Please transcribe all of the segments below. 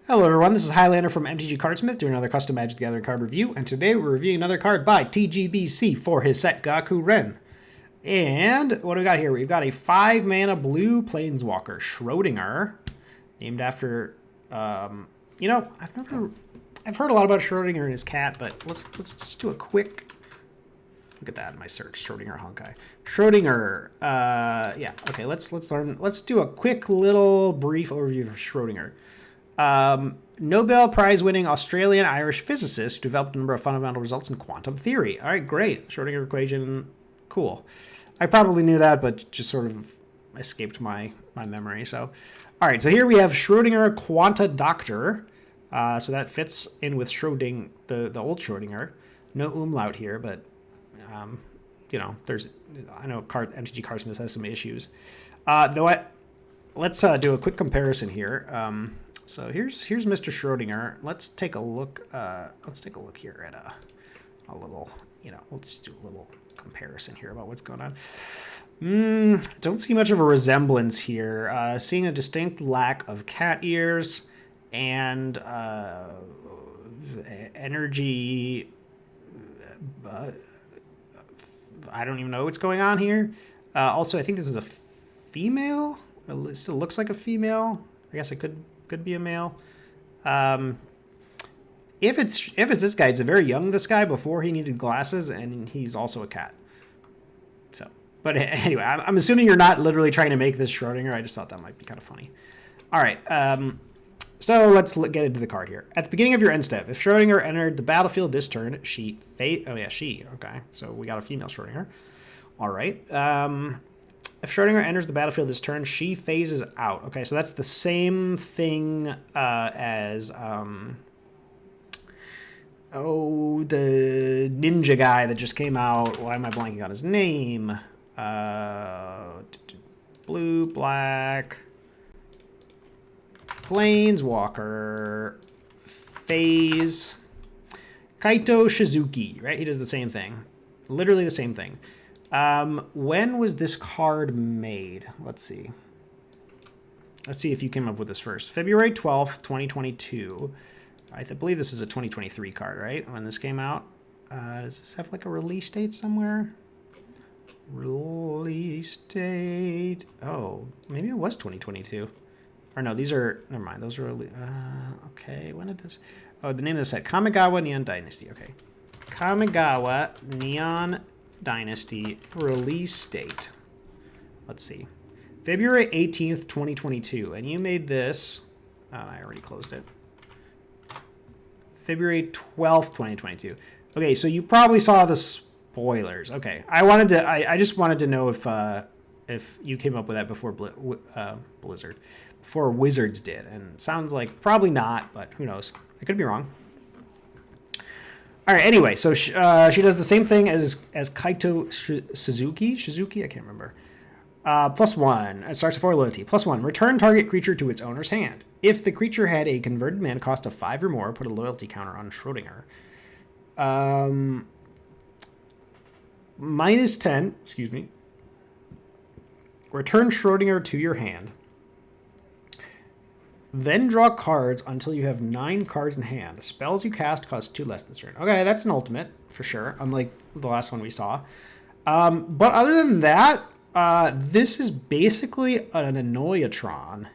Hello everyone, this is Highlander from MTG Cardsmith doing another custom Magic the Gathering card review, and today we're reviewing another card by TGBC for his set Gakuren. And what do we got here? We've got a 5-mana blue Planeswalker, Shrodinger, named after, I've heard a lot about Shrodinger and his cat, but let's just do a quick, look at that in my search, Shrodinger Honkai. Shrodinger, let's do a quick little brief overview of Shrodinger. Nobel Prize winning Australian Irish physicist who developed a number of fundamental results in quantum theory. All right, great. Schrodinger equation, cool. I probably knew that, but just sort of escaped my memory. So, all right, so here we have Schrodinger Quanta Doctor. So that fits in with Schrodinger, the old Schrodinger. No umlaut here, but, I know MTG Cardsmith has some issues. Let's do a quick comparison here. So here's Mr. Schrodinger. Let's take a look. Here at a little. Let's do a little comparison here about what's going on. Don't see much of a resemblance here. Seeing a distinct lack of cat ears and energy. I don't even know what's going on here. Also, I think this is a female. It still looks like a female. I guess it could be a male. If it's this guy, it's a very young this guy before he needed glasses, and he's also a cat. So, but anyway, I'm assuming you're not literally trying to make this Schrodinger. I just thought that might be kind of funny. All right, so let's get into the card here. At the beginning of your end step, if Schrodinger entered the battlefield this turn, she. Okay, so we got a female Schrodinger. All right. If Schrodinger enters the battlefield this turn, she phases out. Okay, so that's the same thing as the ninja guy that just came out. Why am I blanking on his name? Blue, black, Planeswalker, phase, Kaito Shizuki, right? He does the same thing. Literally the same thing. When was this card made? Let's see. Let's see if you came up with this first. February 12th, 2022. I believe this is a 2023 card, right? When this came out. Does this have like a release date somewhere? Release date. Oh, maybe it was 2022. Or no, these are, never mind. Those are, okay. When did this? Oh, the name of the set. Kamigawa Neon Dynasty. Okay. Kamigawa Neon Dynasty release date. Let's see. February 18th, 2022. And you made this. Oh, I already closed it. February 12th, 2022. Okay, so you probably saw the spoilers. Okay. I just wanted to know if you came up with that before Blizzard. Before Wizards did. And it sounds like probably not, but who knows? I could be wrong. All right. Anyway, so she does the same thing as Kaito Shizuki. I can't remember. +1. It starts before loyalty. +1. Return target creature to its owner's hand. If the creature had a converted mana cost of 5 or more, put a loyalty counter on Schrodinger. -10. Excuse me. Return Schrodinger to your hand. Then draw cards until you have 9 cards in hand. Spells you cast cost 2 less this turn. Okay, that's an ultimate, for sure, unlike the last one we saw. But other than that, this is basically an Annoyatron.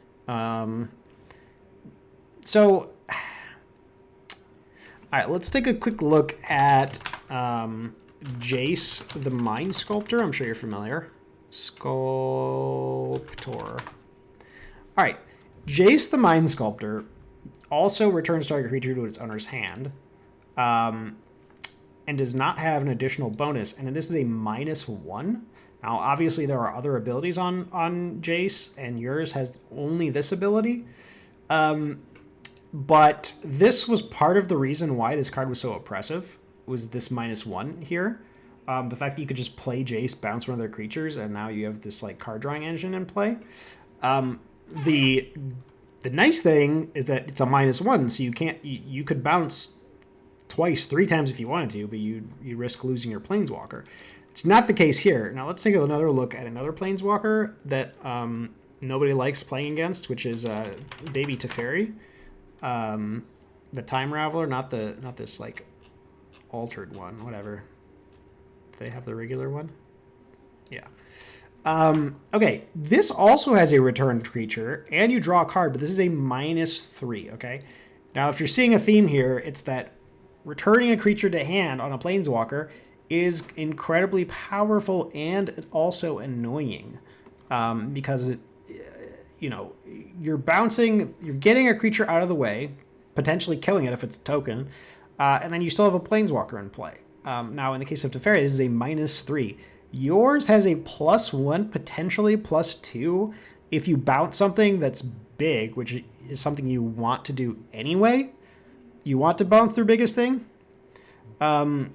So, all right, let's take a quick look at Jace the Mind Sculptor. I'm sure you're familiar. Sculptor. All right. Jace the Mind Sculptor also returns target creature to its owner's hand and does not have an additional bonus. And this is a -1. Now, obviously, there are other abilities on Jace, and yours has only this ability. But this was part of the reason why this card was so oppressive, was this -1 here. The fact that you could just play Jace, bounce one of their creatures, and now you have this like card drawing engine in play. The nice thing is that it's a -1, so you could bounce twice, 3 times if you wanted to, but you risk losing your Planeswalker. It's not the case here. Now let's take another look at another Planeswalker that nobody likes playing against, which is Baby Teferi. The Time Raveler, not this like altered one, whatever. They have the regular one. Yeah. Okay, this also has a returned creature, and you draw a card, but this is a -3, okay? Now, if you're seeing a theme here, it's that returning a creature to hand on a Planeswalker is incredibly powerful and also annoying, because, you're getting a creature out of the way, potentially killing it if it's a token, and then you still have a Planeswalker in play. Now, in the case of Teferi, this is a -3. Yours has a +1, potentially +2, if you bounce something that's big, which is something you want to do anyway. You want to bounce their biggest thing. And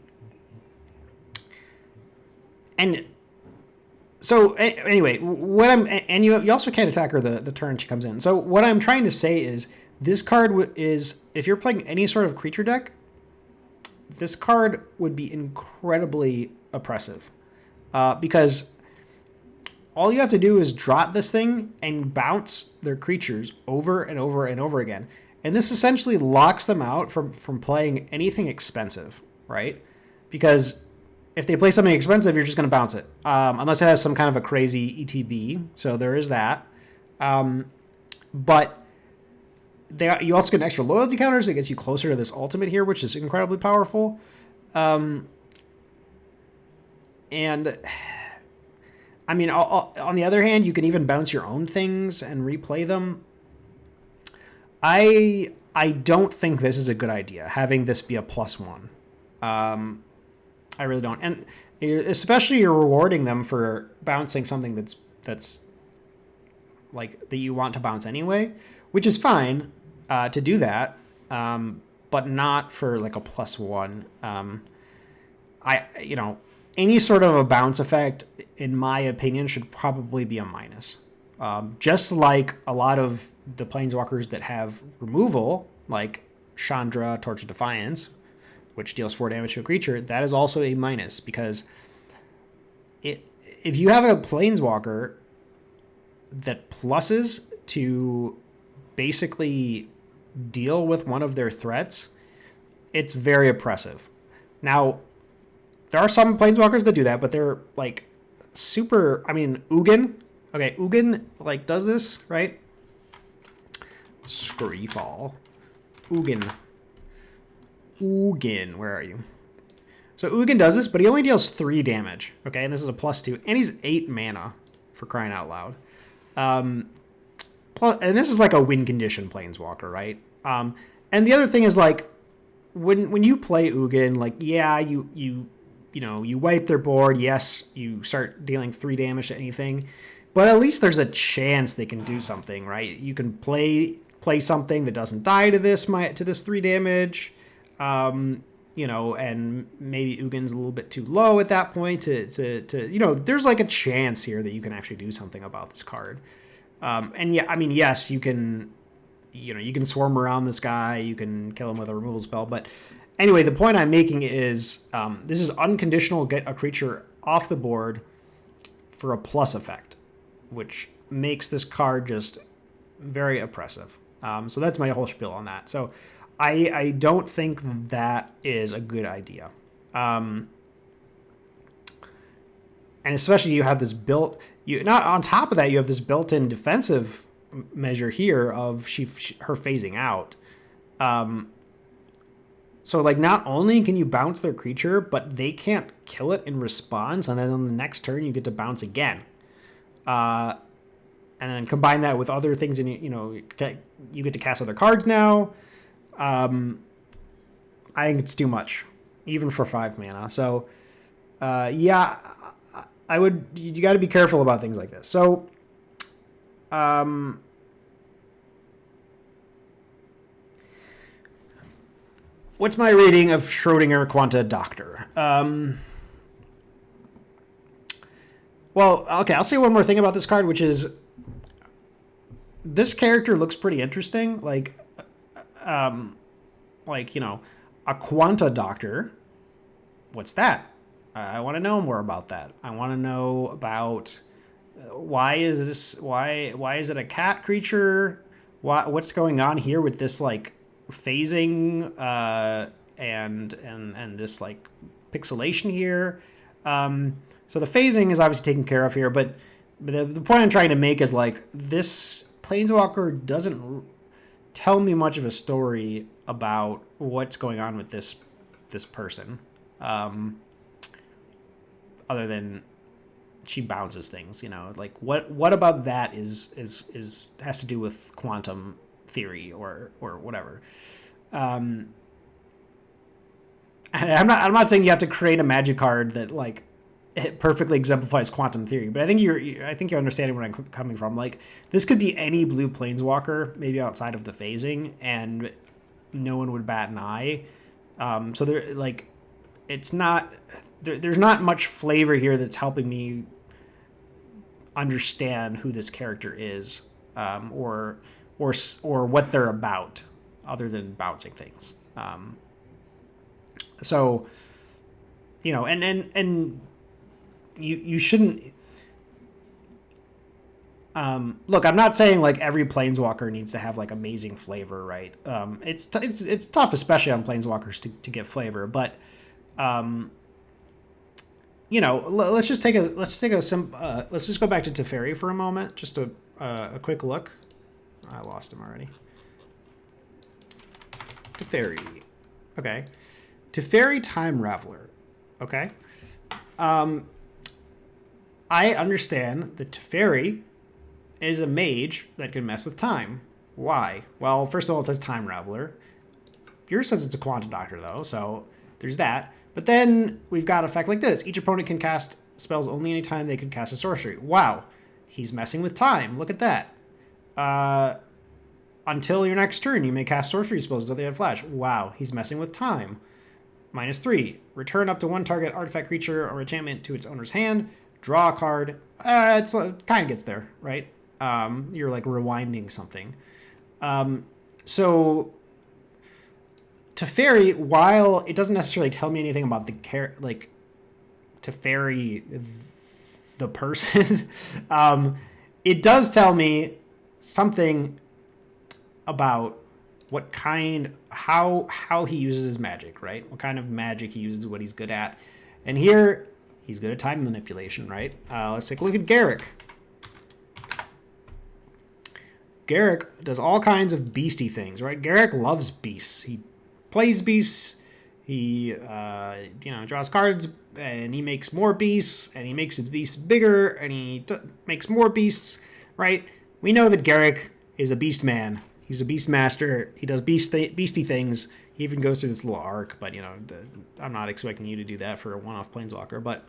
so anyway, you also can't attack her the turn she comes in. So what I'm trying to say is this card is, if you're playing any sort of creature deck, this card would be incredibly oppressive. Because all you have to do is drop this thing and bounce their creatures over and over and over again. And this essentially locks them out from playing anything expensive, right? Because if they play something expensive, you're just going to bounce it. Unless it has some kind of a crazy ETB. So there is that. But you also get extra loyalty counters that gets you closer to this ultimate here, which is incredibly powerful. And I mean, on the other hand, you can even bounce your own things and replay them. I don't think this is a good idea, having this be a +1. I really don't. And especially you're rewarding them for bouncing something that's like that you want to bounce anyway, which is fine to do that, but not for like a +1. Any sort of a bounce effect, in my opinion, should probably be a minus. Just like a lot of the Planeswalkers that have removal, like Chandra, Torch of Defiance, which deals 4 damage to a creature, that is also a minus, because if you have a Planeswalker that pluses to basically deal with one of their threats, it's very oppressive. Now, there are some Planeswalkers that do that, but they're like super. I mean, Ugin. Okay, Ugin like does this, right? Screefall. Ugin, where are you? So Ugin does this, but he only deals 3 damage. Okay, and this is a +2, and he's 8 mana, for crying out loud. Plus, and this is like a win condition Planeswalker, right? And the other thing is, like, when you play Ugin, like, yeah, you wipe their board. Yes, you start dealing 3 damage to anything, but at least there's a chance they can do something, right? You can play something that doesn't die to this 3 damage, and maybe Ugin's a little bit too low at that point to there's like a chance here that you can actually do something about this card. And yeah, I mean, yes, you can swarm around this guy, you can kill him with a removal spell, but anyway, the point I'm making is this is unconditional get a creature off the board for a plus effect, which makes this card just very oppressive. So that's my whole spiel on that. So I don't think that is a good idea. And especially you have this not on top of that, you have this built-in defensive measure here of her phasing out. So, like, not only can you bounce their creature, but they can't kill it in response, and then on the next turn you get to bounce again. And then combine that with other things, and you get to cast other cards now. I think it's too much, even for 5 mana. So, yeah, you got to be careful about things like this. So, what's my rating of Shrodinger Quanta Doctor? Well, okay, I'll say one more thing about this card, which is this character looks pretty interesting. Like, a Quanta Doctor. What's that? I want to know more about that. I want to know about why is it a cat creature? what's going on here with this like phasing and this like pixelation here. So the phasing is obviously taken care of here, but the point I'm trying to make is like this Planeswalker doesn't tell me much of a story about what's going on with this person, other than she bounces things. You know, like what about that is has to do with quantum theory or whatever. And I'm not saying you have to create a magic card that like it perfectly exemplifies quantum theory, but I think you're understanding where I'm coming from. Like this could be any blue planeswalker, maybe outside of the phasing, and no one would bat an eye. So there, like, it's not there's not much flavor here that's helping me understand who this character is, or what they're about, other than bouncing things. So, you know, and you shouldn't. Look, I'm not saying like every planeswalker needs to have like amazing flavor, right? It's tough, especially on planeswalkers, to get flavor. But, you know, let's just go back to Teferi for a moment, just a quick look. I lost him already. Teferi, okay. Teferi Time Raveler, okay. I understand that Teferi is a mage that can mess with time. Why? Well, first of all, it says Time Raveler. Yours says it's a Quanta Doctor, though, so there's that. But then we've got an effect like this. Each opponent can cast spells only anytime they can cast a sorcery. Wow. He's messing with time. Look at that. Until your next turn, you may cast sorcery spells until they have flash. Wow. He's messing with time. -3. Return up to one target artifact, creature, or enchantment to its owner's hand. Draw a card. It kind of gets there, right? You're like rewinding something. So Teferi, while it doesn't necessarily tell me anything about the Teferi, the person, it does tell me something about how he uses his magic, right? What kind of magic he uses, what he's good at. And here, he's good at time manipulation, right? Let's take a look at Garruk. Garruk does all kinds of beastie things, right? Garruk loves beasts. He plays beasts. He, draws cards, and he makes more beasts, and he makes his beasts bigger, and he makes more beasts, right? We know that Garruk is a beast man. He's a beast master. He does beastie things. He even goes through this little arc, but, you know, I'm not expecting you to do that for a one-off planeswalker. But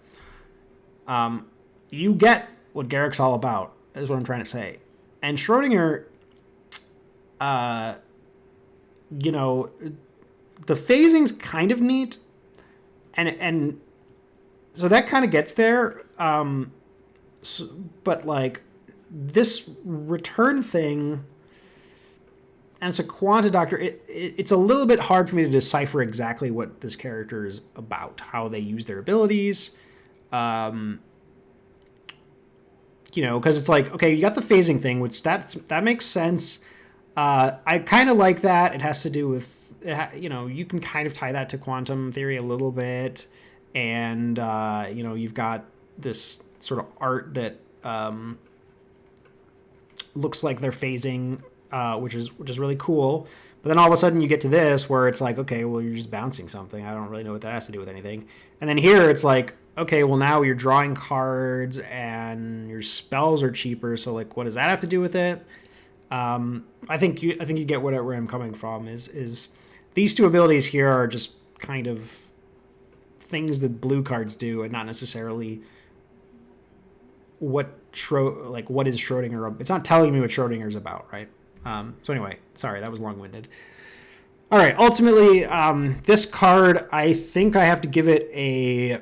you get what Garruk's all about, is what I'm trying to say. And Shrodinger, you know, the phasing's kind of neat. And so that kind of gets there. But, like, this return thing... And it's a Quanta Doctor. It's a little bit hard for me to decipher exactly what this character is about, how they use their abilities. You know, because it's like, okay, you got the phasing thing, which that makes sense. I kind of like that. It has to do with, you know, you can kind of tie that to quantum theory a little bit. And, you know, you've got this sort of art that looks like they're phasing, which is really cool. But then all of a sudden you get to this where it's like, okay, well, you're just bouncing something. I don't really know what that has to do with anything. And then here it's like, okay, well, now you're drawing cards and your spells are cheaper. So, like, what does that have to do with it? I think you get where I'm coming from. Is these two abilities here are just kind of things that blue cards do, and not necessarily what is Schrodinger. It's not telling me what Schrodinger is about, right? So anyway, sorry, that was long-winded. All right, ultimately, this card, I think I have to give it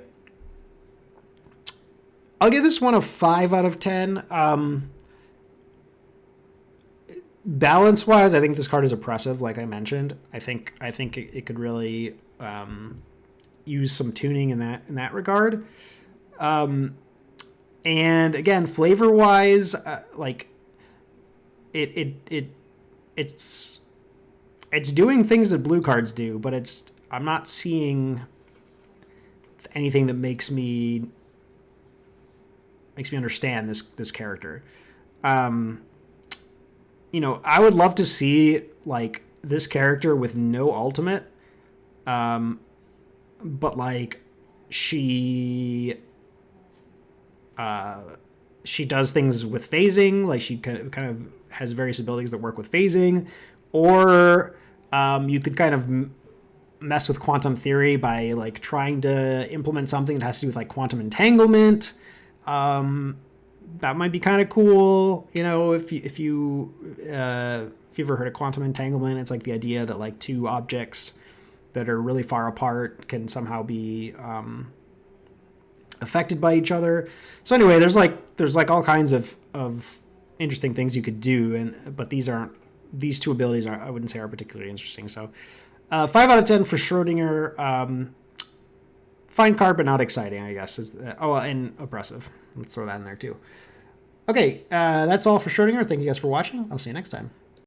I'll give this one a 5 out of 10. Balance-wise, I think this card is oppressive, like I mentioned. I think it could really use some tuning in that regard. And again, flavor-wise, like it it's doing things that blue cards do, but I'm not seeing anything that makes me understand this character. I would love to see like this character with no ultimate, but like she does things with phasing, like she kind of has various abilities that work with phasing, or you could kind of mess with quantum theory by like trying to implement something that has to do with like quantum entanglement. That might be kind of cool, if you've ever heard of quantum entanglement. It's like the idea that like two objects that are really far apart can somehow be affected by each other. So anyway, there's like all kinds of interesting things you could do, but these two abilities I wouldn't say are particularly interesting. So 5 out of 10 for Shrodinger. Fine card, but not exciting, I guess. And oppressive. Let's throw that in there too. Okay, that's all for Shrodinger. Thank you guys for watching. I'll see you next time.